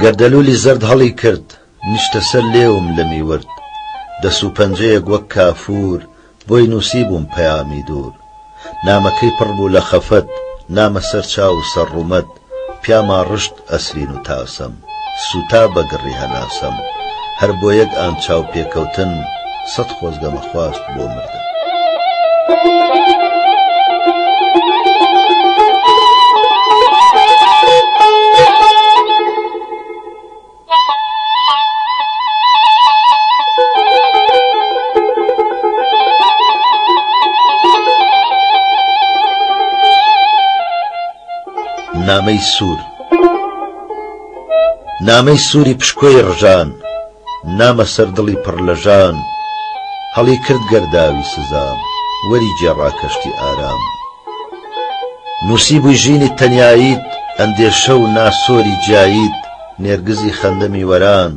گەردەلوولی زەرد هەڵی کرد نیشتە سەر لێوم لە میورد دەست و پەنجەیەک وەک کافور بۆی نووسیبووم پەیامی دوور نامەکەی پڕ بوو لە خەفەت نامە سەر چاو و سەرڕوومەت پیاما ڕشت ئەسرین و تاسەم سوتا بەگڕی هەناسەم هەر بۆ یەک ئان چاو پێکەوتن سەد خۆزگەمە خواست بۆ مردن نامەی سوور نامەی سووری پشکۆی ڕژان نامە سەردڵی پڕ لە ژان هەڵی کرد گەرداوی سزام وەری جێڕا کەشتی ئارام نووسی بووی ژینی تەنیاییت ئەندێشە و ناسۆری جاییت نێرگزی خەندەمی وەران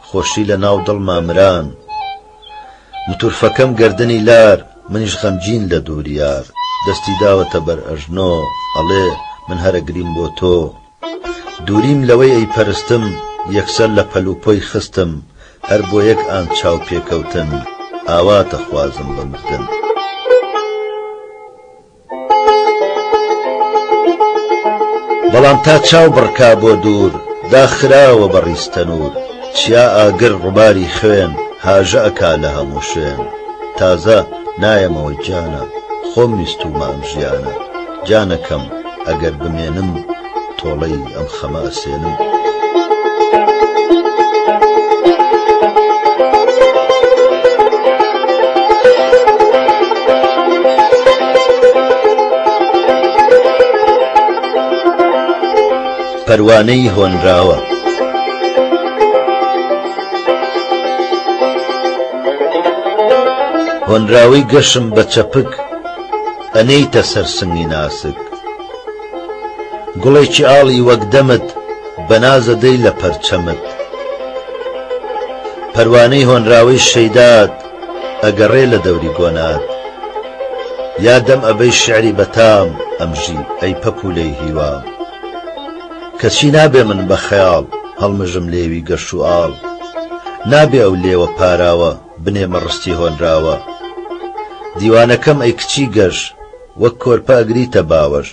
خۆشی لە ناو دڵما مران متورفەکەم گەردنی لار منیش غەمگین لە دووریار دەستی داوەتە بەر ئەژنۆ ئەڵێ من هەرە گریم بۆ تۆ دووریم لەوەی ئەی پەرستم یەکسەر لە پەلوپۆی خستم هەر بۆ یەک ئان چاو پێکەوتن ئاواتە خوازم بە مردن بەڵام تا چاو بڕکا بۆ دوور داخراوە بە ڕیستەنوور چیا ئاگر ڕووباری خوێن هاژە ئەکا لە هەموو شوێن تازە نایەمەوە گیانە خۆم ویستومە ئەم ژیانە گیانەکەم ئەگەر بمێنم تۆڵەی ئەم خەمە ئەسێنم پەروانەی هۆنراوە هۆنراوەی گەشم بە چەپک ئەنەیتە سەر سنگی ناسک گوڵێکی ئاڵی وەک دەمت بەنازە دەی لە پەرچەمت پەروانەی هۆنراوەی شەیدات ئەگەڕێ لە دەوری گۆنات یا دەم ئەبەی شعری بەتام ئەمژی ئەی پەپولەی هیوام کەچی نابێ من بە خەیاڵ هەڵمژم لێوی گەش و ئاڵ نابێ ئەو لێوە پاراوە بنێمە ڕستی هۆنراوە دیوانەکەم ئەی کچی گەش وەک کۆرپە ئەگریتە باوەش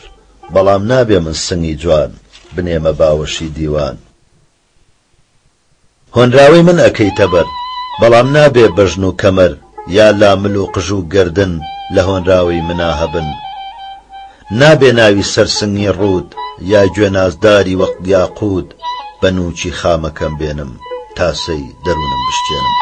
بەڵام نابێ من سنگی جوان بنێمە باوەشی دیوان هۆنراوەی من ئەکەیتە بەر بەڵام نابێ بەژن و کەمەر یا لامل و قژ و گەردن لە هۆنراوەی منا هەبن نابێ ناوی سەرسنگی ڕوود یا گوێنازداری وەک یاقوود بە نووکی خامەکەم بێنم تاسەی دەروونم بشتێنم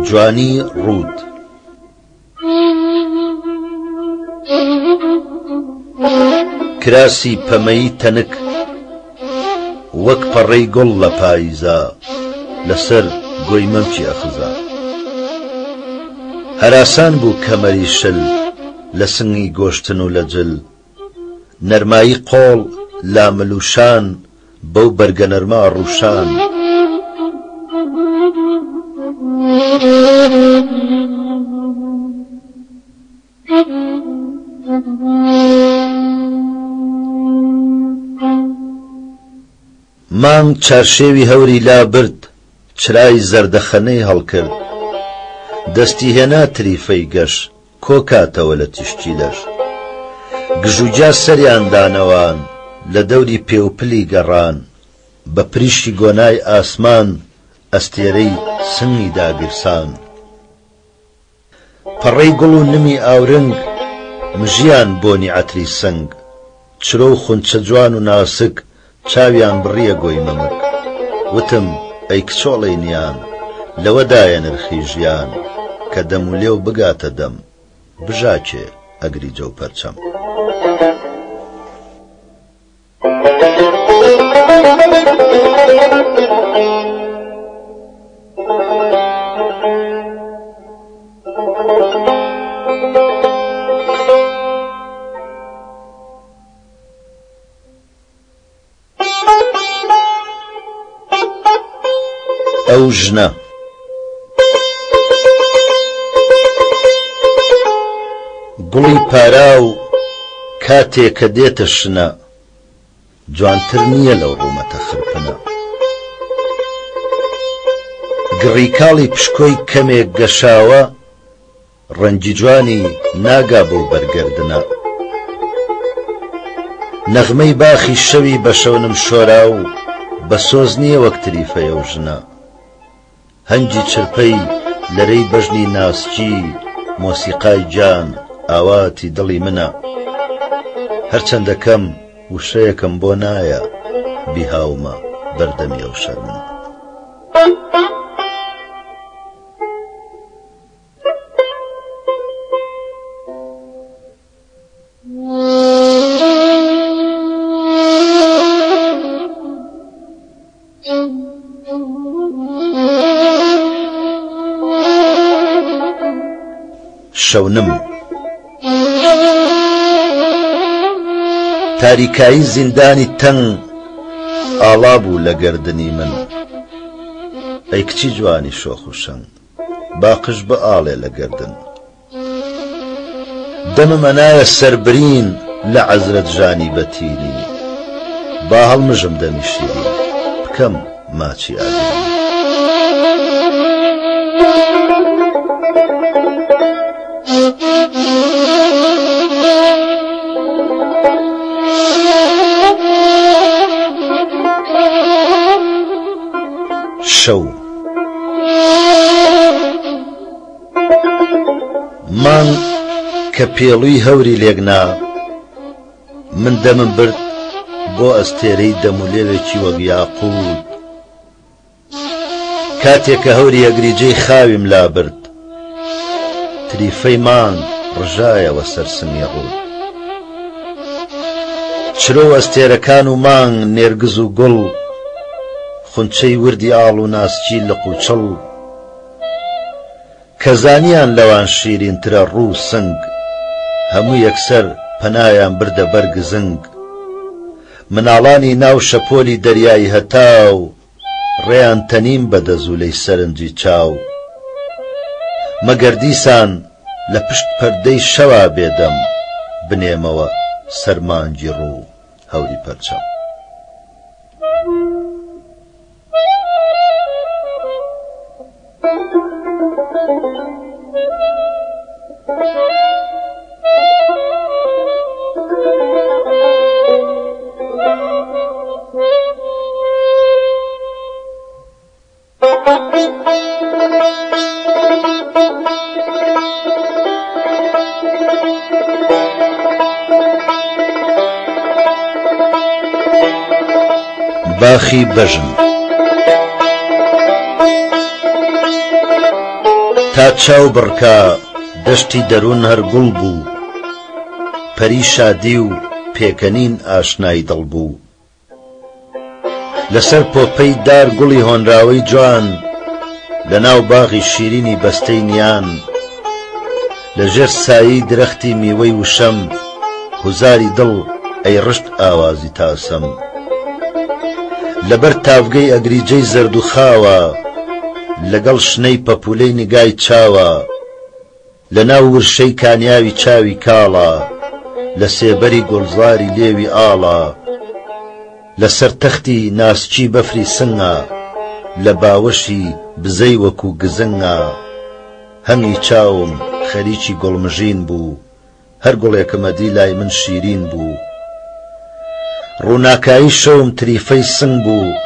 جوانی ڕوود کراسی پەمەیی تەنک وەک پەڕەی گوڵ لە پاییزا لەسەر گۆی مەمچی ئەخزا هەراسان بوو کەمەری شل لە سنگی گۆشتن و لە جل نەرمایی قۆڵ لامل و شان بەو بەرگە نەرما ڕووشان مانگ چارشێوی هەوری لا برد چرای زەردەخەنەی هەڵکرد دەستی هێنا تریفەی گەش کۆ کاتەوە لە تیشتی لەش گژوجا سەریان دانەوان لە دەوری پێوپلی گەڕان بە پریشی گۆنای ئاسمان ئەستێرەی سنگی داگرسان پەڕەی گوڵ و نمی ئاورنگ مژیان بۆنی عەتری سنگ چرۆ و خونچە جوان و ناسک چاویان بڕیە گۆی مەمک وتم ئەی کچۆڵەی نیان لەوەدایە نرخی ژیان کە دەم و لێو بگاتە دەم بژاکێ ئەگری جەو پەرچەم ئەو ژنە گوڵی پارا و کاتێک کە دێتە شنە جوانتر نییە لەو ڕوومەتە خرپنە گڕی کاڵی پشکۆی کەمێک گەشاوە ڕەنگی جوانی ناگا بۆ بەرگەردنە نەغمەی باخی شەوی بە شەونم شۆرا و بە سۆز نییە وەک تریفەیە و ژنە هەنگی چرپەی لەرەی بەژنی ناسکی مۆسیقای جان ئاواتی دڵی منە هەرچەندە کەم وشەیەکم بۆ نایە بیهاومە بەردەمی ئەو شەرمنە شەونم تاریکایی زیندانی تەنگ ئاڵا بوو لە گەردنی من ئەی کچی جوانی شۆخ و شەنگ باقش بە ئاڵێ لە گەردن دەمم ئەنایە سەربرین لە عەزرەت ژانی بەتیری با هەڵمژم دەمی شیرین بکەم ماچی ئاگری شەو مانگ کە پێڵووی هەوری لێگنا من دەمم برد بۆ ئەستێرەی دەمولێوێکی وەک یاقووت کاتێک کە هەوری ئەگریجەی خاویم لا برد تریفەی مانگ ڕژایەوە سەرسمی ڕوود چرۆ ئەستێرەکان و مانگ نێرگز و گوڵ خونچەی وردی ئاڵ و ناسکی لق و چڵ کە زانیان لەوان شیرینترە ڕوو سنگ هەموو یەکسەر پەنایان بردە بەر گزنگ مناڵانی ناو شەپۆلی دەریای هەتاو ڕێیان تەنیم بەدەزوولەی سەرنجی چاو مەگەر دیسان لە پشت پەردەی شەوا بێدەم بنێمەوە سەرمانگی ڕوو هەوری پەرچەم باخی بەژن تا چاو بڕکا دەشتی دەروون هەر گوڵ بوو پەری شادی و پێکەنین ئاشنای دڵ بوو لەسەر پۆپەی دار گوڵی هۆنراوەی جوان لەناو باغی شیرینی بەستەی نیان لەژێر سایی درەختی میوەی وشەم هوزاری دڵ ئەی ڕشت ئاوازی تاسەم لەبەر تاڤگەی ئەگریجەی زەرد و خاوە لەگەڵ شنەی پەپولەی نیگای چاوە لەناو ورشەی کانیاوی چاوی کاڵە لە سێبەری گوڵزاری لێوی ئاڵە لەسەر تەختی ناسکی بەفری سنگە لە باوەشی بزەی وەکو گزنگە هەمی چاوم خەریکی گوڵمژین بوو هەر گوڵێکەمەدی لای من شیرین بوو ڕووناکایی شەوم تریفەی سنگ بوو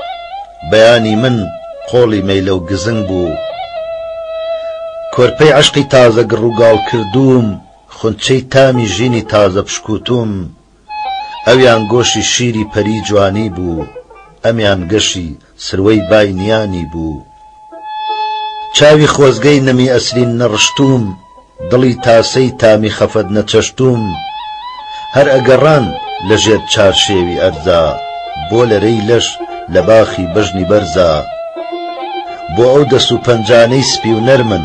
بەیانی من قۆڵی مەیلە و گزنگ بوو کۆرپەی عەشقی تازە گڕووگاڵ کردووم خونچەی تامی ژینی تازە پشکوتوم ئەویان گۆشی شیری پەری جوانی بوو ئەمیان گەشی سروەی بای نیانی بوو چاوی خۆزگەی نەمی ئەسرین نەڕشتوم دڵی تاسەی تامی خەفەت نەچەشتوم هەر ئەگەڕان لەژێر چارشێوی ئەرزا بۆ لەرەی لەش لە باخی بەژنی بەرزە بۆ ئەو دەست و پەنجانەی سپی و نەرمن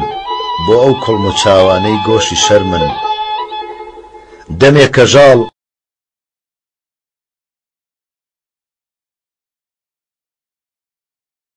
بۆ ئەو کڵم و چاوانەی گۆشی شەرمن دەمێک کە ژاڵ